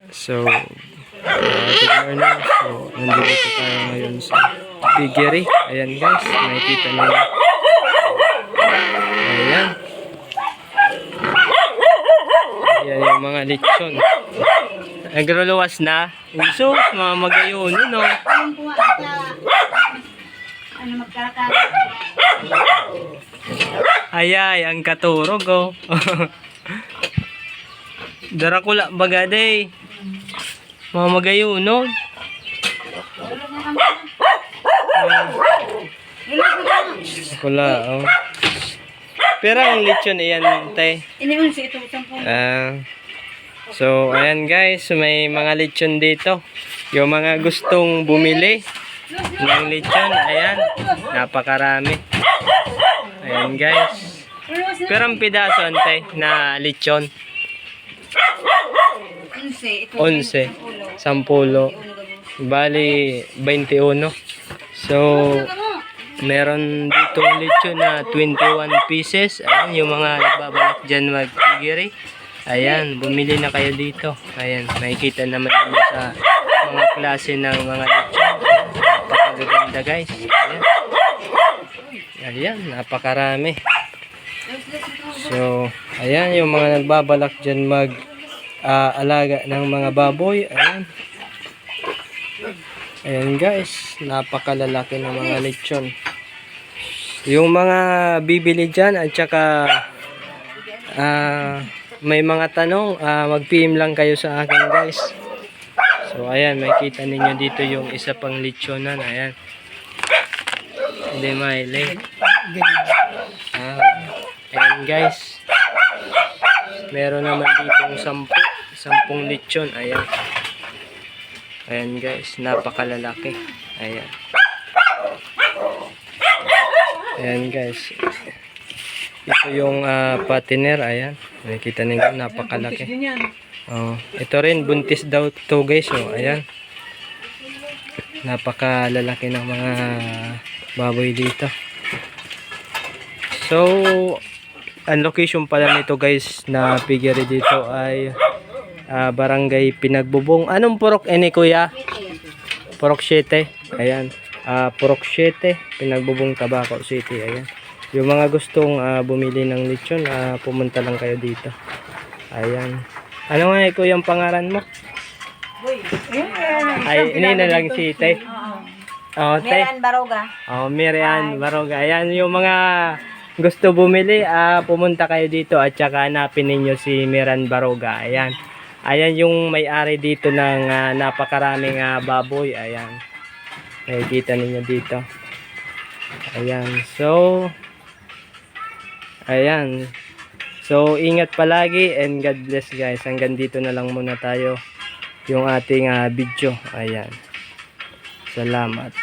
So, good morning. So, nandito tayo ngayon sa piggery. Ayan guys, nakikita nyo. Ayan. Ayan yung mga lechon. Nagruluwas na. Isos, mga magayon, no? Ano magkarakala? Ayay, ang katurog, oh. Darakula bagaday. Mga magayon, no? Kula, oh. Pero ang lechon iyan, tay. Iniwan si ito isang po. So, ayan guys, may mga lechon dito. Yung mga gustong bumili ng lechon, ayan, napakarami. Ayan guys. Pero ang pidaso, antay, na lechon. 11. 10. Bali, 21. So, meron ditong lechon na 21 pieces. Ayan, yung mga nagbabalak dyan mag-piggery. Ayan, bumili na kayo dito. Ayan, makikita naman nyo sa mga klase ng mga lechon. Napakaganda guys. Ayan. Ayan, napakarami. So, ayan yung mga nagbabalak dyan mag-alaga ng mga baboy. Ayan. Ayan guys, napakalalaki ng mga lechon. Yung mga bibili dyan at saka may mga tanong, mag-PM lang kayo sa akin guys. So ayan, makikita ninyo dito yung isa pang lechonan. Ayan. Hindi mahilig. Ayan guys. Meron naman dito 10 lechon. Ayan. Ayan guys, napakalalaki. Ayan. Ayan guys. Ito yung patiner, ayan. Nakikita niyo, napakalaki. Oh, ito rin buntis daw to guys, oh, ayan. Napakalalaki ng mga baboy dito. So, ang location pala nito guys na piggery dito ay Barangay Pinagbubong. Anong purok ini kuya? Purok 7. Ayan. Purok 7, Pinagbubong, Tabaco City. Ayan. Yung mga gustong bumili ng lechon, pumunta lang kayo dito. Ayan. Ano nga kuya yung pangalan mo? Ay, ini na lang si Tay. Oh, Tay. Mirian Baroga. Oh, Mirian Baroga. Ayan, yung mga gusto bumili, pumunta kayo dito at saka hanapin ninyo si Mirian Baroga. Ayan. Ayan yung may-ari dito ng napakaraming baboy. Ayan. Nakikita ninyo dito. Ayan. So, ayan. So, ingat palagi and God bless guys. Hanggang dito na lang muna tayo yung ating video. Ayan. Salamat.